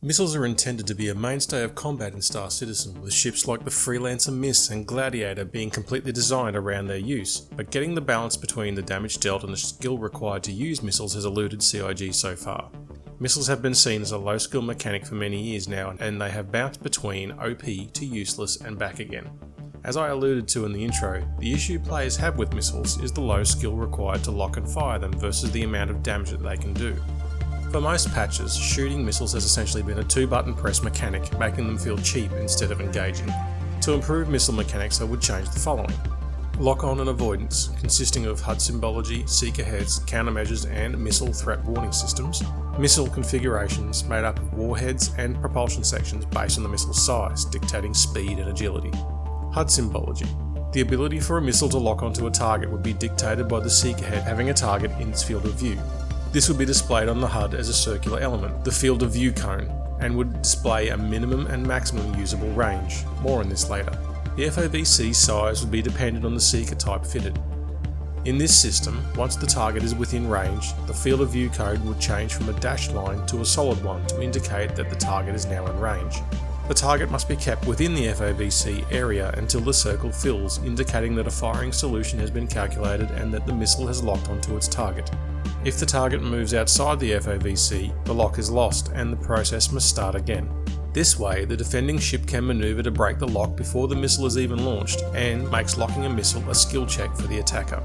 Missiles are intended to be a mainstay of combat in Star Citizen, with ships like the Freelancer Miss and Gladiator being completely designed around their use, but getting the balance between the damage dealt and the skill required to use missiles has eluded CIG so far. Missiles have been seen as a low skill mechanic for many years now, and they have bounced between OP to useless and back again. As I alluded to in the intro, the issue players have with missiles is the low skill required to lock and fire them versus the amount of damage that they can do. For most patches, shooting missiles has essentially been a 2-button press mechanic, making them feel cheap instead of engaging. To improve missile mechanics, I would change the following. Lock-on and avoidance, consisting of HUD symbology, seeker heads, countermeasures and missile threat warning systems. Missile configurations made up of warheads and propulsion sections based on the missile size, dictating speed and agility. HUD symbology. The ability for a missile to lock onto a target would be dictated by the seeker head having a target in its field of view. This would be displayed on the HUD as a circular element, the field of view cone, and would display a minimum and maximum usable range. More on this later. The FOVC size would be dependent on the seeker type fitted. In this system, once the target is within range, the field of view code would change from a dashed line to a solid one to indicate that the target is now in range. The target must be kept within the FOVC area until the circle fills, indicating that a firing solution has been calculated and that the missile has locked onto its target. If the target moves outside the FOVC, the lock is lost and the process must start again. This way, the defending ship can maneuver to break the lock before the missile is even launched, and makes locking a missile a skill check for the attacker.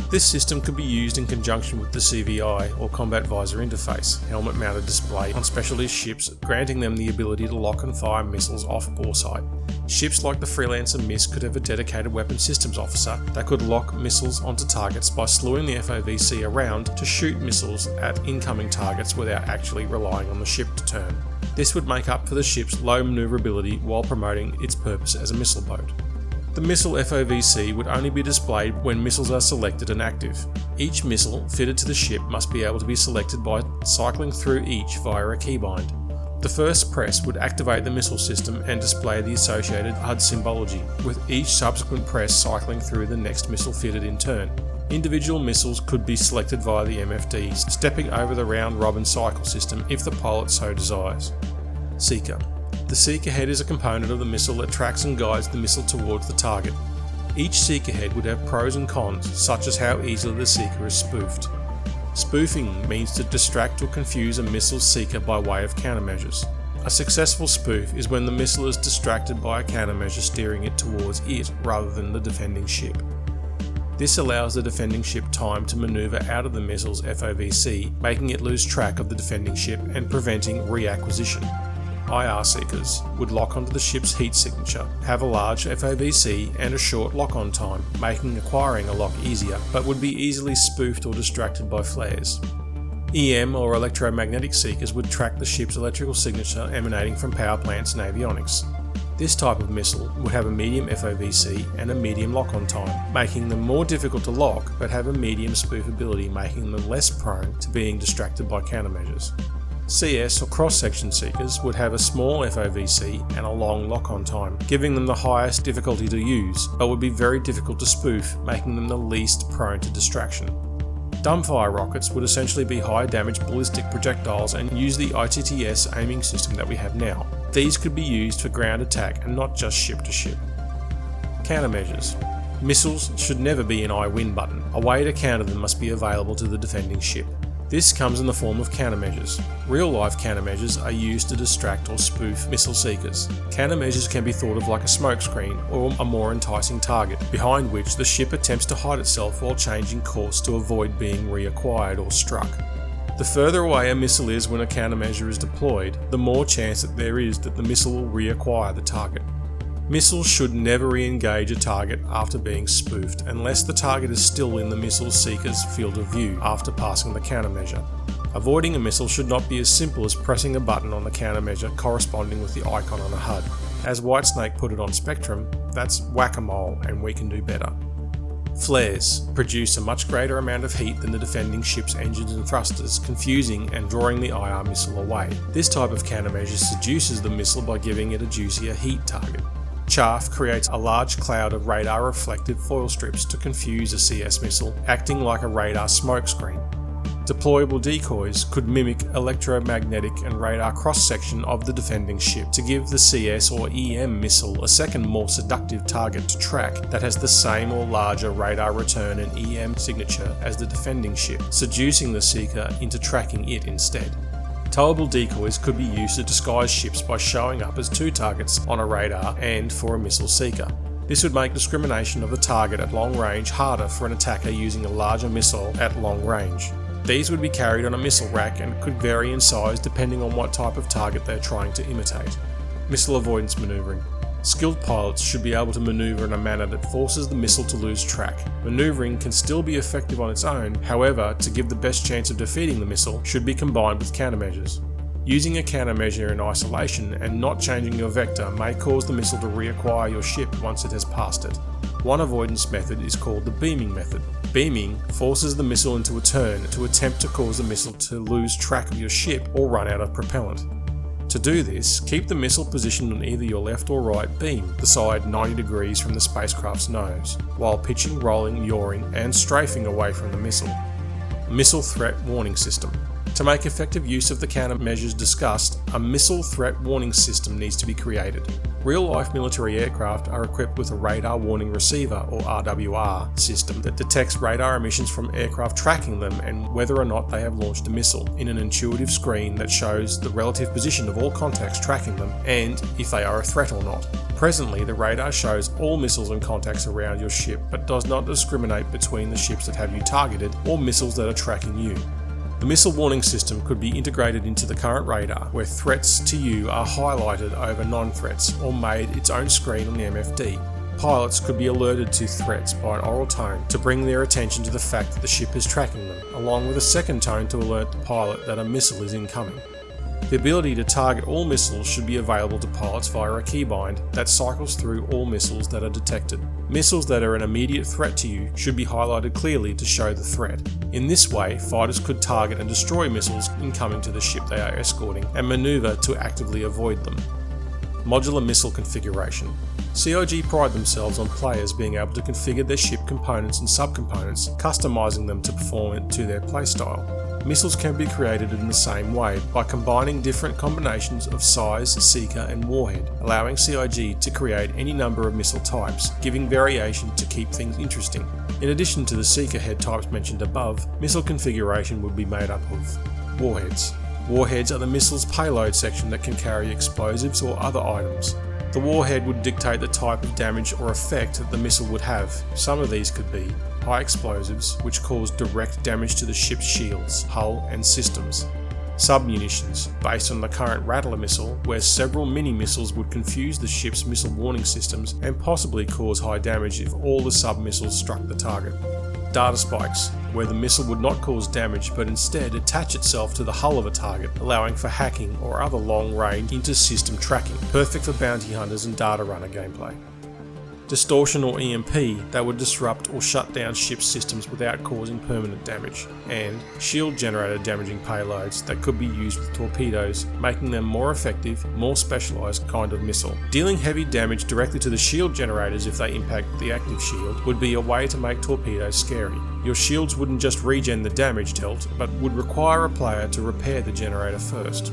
This system could be used in conjunction with the CVI or Combat Visor Interface, helmet-mounted display on specialty ships, granting them the ability to lock and fire missiles off boresight. Ships like the Freelancer Miss could have a dedicated weapon systems officer that could lock missiles onto targets by slewing the FOVC around to shoot missiles at incoming targets without actually relying on the ship to turn. This would make up for the ship's low maneuverability while promoting its purpose as a missile boat. The missile FOVC would only be displayed when missiles are selected and active. Each missile fitted to the ship must be able to be selected by cycling through each via a keybind. The first press would activate the missile system and display the associated HUD symbology, with each subsequent press cycling through the next missile fitted in turn. Individual missiles could be selected via the MFDs, stepping over the round-robin cycle system if the pilot so desires. Seeker. The seeker head is a component of the missile that tracks and guides the missile towards the target. Each seeker head would have pros and cons, such as how easily the seeker is spoofed. Spoofing means to distract or confuse a missile's seeker by way of countermeasures. A successful spoof is when the missile is distracted by a countermeasure steering it towards it rather than the defending ship. This allows the defending ship time to maneuver out of the missile's FOVC, making it lose track of the defending ship and preventing reacquisition. IR seekers would lock onto the ship's heat signature, have a large FOVC and a short lock-on time, making acquiring a lock easier, but would be easily spoofed or distracted by flares. EM or electromagnetic seekers would track the ship's electrical signature emanating from power plants and avionics. This type of missile would have a medium FOVC and a medium lock-on time, making them more difficult to lock but have a medium spoofability, making them less prone to being distracted by countermeasures. CS or cross-section seekers would have a small FOVC and a long lock-on time, giving them the highest difficulty to use, but would be very difficult to spoof, making them the least prone to distraction. Dumbfire rockets would essentially be high-damage ballistic projectiles and use the ITTS aiming system that we have now. These could be used for ground attack and not just ship-to-ship. Countermeasures. Missiles should never be an I win button. A way to counter them must be available to the defending ship. This comes in the form of countermeasures. Real-life countermeasures are used to distract or spoof missile seekers. Countermeasures can be thought of like a smokescreen or a more enticing target, behind which the ship attempts to hide itself while changing course to avoid being reacquired or struck. The further away a missile is when a countermeasure is deployed, the more chance that there is that the missile will reacquire the target. Missiles should never re-engage a target after being spoofed, unless the target is still in the missile seeker's field of view after passing the countermeasure. Avoiding a missile should not be as simple as pressing a button on the countermeasure corresponding with the icon on a HUD. As Whitesnake put it on Spectrum, that's whack-a-mole and we can do better. Flares produce a much greater amount of heat than the defending ship's engines and thrusters, confusing and drawing the IR missile away. This type of countermeasure seduces the missile by giving it a juicier heat target. Chaff creates a large cloud of radar-reflected foil strips to confuse a CS missile, acting like a radar smokescreen. Deployable decoys could mimic electromagnetic and radar cross-section of the defending ship to give the CS or EM missile a second, more seductive target to track that has the same or larger radar return and EM signature as the defending ship, seducing the seeker into tracking it instead. Towable decoys could be used to disguise ships by showing up as two targets on a radar and for a missile seeker. This would make discrimination of the target at long range harder for an attacker using a larger missile at long range. These would be carried on a missile rack and could vary in size depending on what type of target they are trying to imitate. Missile avoidance maneuvering. Skilled pilots should be able to maneuver in a manner that forces the missile to lose track. Maneuvering can still be effective on its own, however, to give the best chance of defeating the missile should be combined with countermeasures. Using a countermeasure in isolation and not changing your vector may cause the missile to reacquire your ship once it has passed it. One avoidance method is called the beaming method. Beaming forces the missile into a turn to attempt to cause the missile to lose track of your ship or run out of propellant. To do this, keep the missile positioned on either your left or right beam, the side 90 degrees from the spacecraft's nose, while pitching, rolling, yawing, and strafing away from the missile. Missile Threat Warning System. To make effective use of the countermeasures discussed, a missile threat warning system needs to be created. Real-life military aircraft are equipped with a radar warning receiver or RWR system that detects radar emissions from aircraft tracking them and whether or not they have launched a missile in an intuitive screen that shows the relative position of all contacts tracking them and if they are a threat or not. Presently, the radar shows all missiles and contacts around your ship but does not discriminate between the ships that have you targeted or missiles that are tracking you. The missile warning system could be integrated into the current radar, where threats to you are highlighted over non-threats or made its own screen on the MFD. Pilots could be alerted to threats by an oral tone to bring their attention to the fact that the ship is tracking them, along with a second tone to alert the pilot that a missile is incoming. The ability to target all missiles should be available to pilots via a keybind that cycles through all missiles that are detected. Missiles that are an immediate threat to you should be highlighted clearly to show the threat. In this way, fighters could target and destroy missiles incoming to the ship they are escorting and maneuver to actively avoid them. Modular missile configuration. CIG pride themselves on players being able to configure their ship components and subcomponents, customizing them to perform to their playstyle. Missiles can be created in the same way by combining different combinations of size, seeker and warhead, allowing CIG to create any number of missile types, giving variation to keep things interesting. In addition to the seeker head types mentioned above, missile configuration would be made up of warheads. Warheads are the missile's payload section that can carry explosives or other items. The warhead would dictate the type of damage or effect that the missile would have. Some of these could be high explosives, which cause direct damage to the ship's shields, hull and systems. Sub-munitions, based on the current Rattler missile, where several mini-missiles would confuse the ship's missile warning systems and possibly cause high damage if all the sub-missiles struck the target. Data spikes, where the missile would not cause damage but instead attach itself to the hull of a target, allowing for hacking or other long-range inter-system tracking, perfect for bounty hunters and data runner gameplay. Distortion or EMP that would disrupt or shut down ship systems without causing permanent damage, and shield generator damaging payloads that could be used with torpedoes, making them more effective, more specialised kind of missile. Dealing heavy damage directly to the shield generators if they impact the active shield would be a way to make torpedoes scary. Your shields wouldn't just regen the damage dealt, but would require a player to repair the generator first.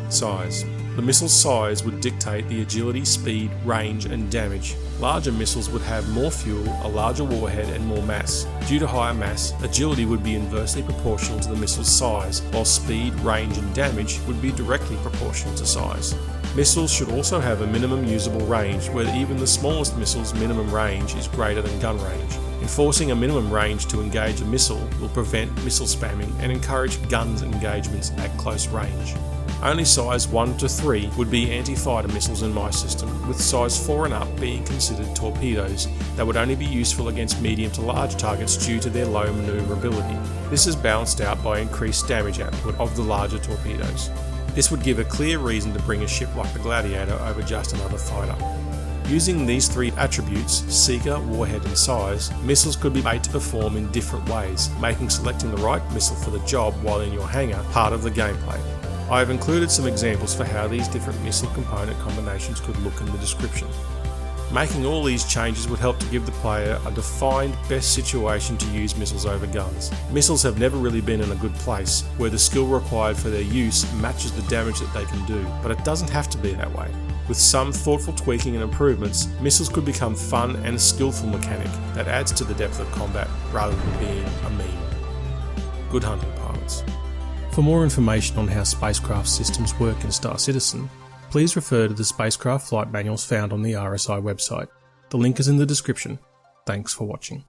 Size. The missile's size would dictate the agility, speed, range and damage. Larger missiles would have more fuel, a larger warhead and more mass. Due to higher mass, agility would be inversely proportional to the missile's size, while speed, range and damage would be directly proportional to size. Missiles should also have a minimum usable range, where even the smallest missile's minimum range is greater than gun range. Enforcing a minimum range to engage a missile will prevent missile spamming and encourage guns engagements at close range. Only size 1 to 3 would be anti-fighter missiles in my system, with size 4 and up being considered torpedoes that would only be useful against medium to large targets due to their low manoeuvrability. This is balanced out by increased damage output of the larger torpedoes. This would give a clear reason to bring a ship like the Gladiator over just another fighter. Using these three attributes, seeker, warhead and size, missiles could be made to perform in different ways, making selecting the right missile for the job while in your hangar part of the gameplay. I have included some examples for how these different missile component combinations could look in the description. Making all these changes would help to give the player a defined best situation to use missiles over guns. Missiles have never really been in a good place, where the skill required for their use matches the damage that they can do, but it doesn't have to be that way. With some thoughtful tweaking and improvements, missiles could become fun and a skillful mechanic that adds to the depth of combat rather than being a meme. Good hunting, pilots. For more information on how spacecraft systems work in Star Citizen, please refer to the spacecraft flight manuals found on the RSI website. The link is in the description. Thanks for watching.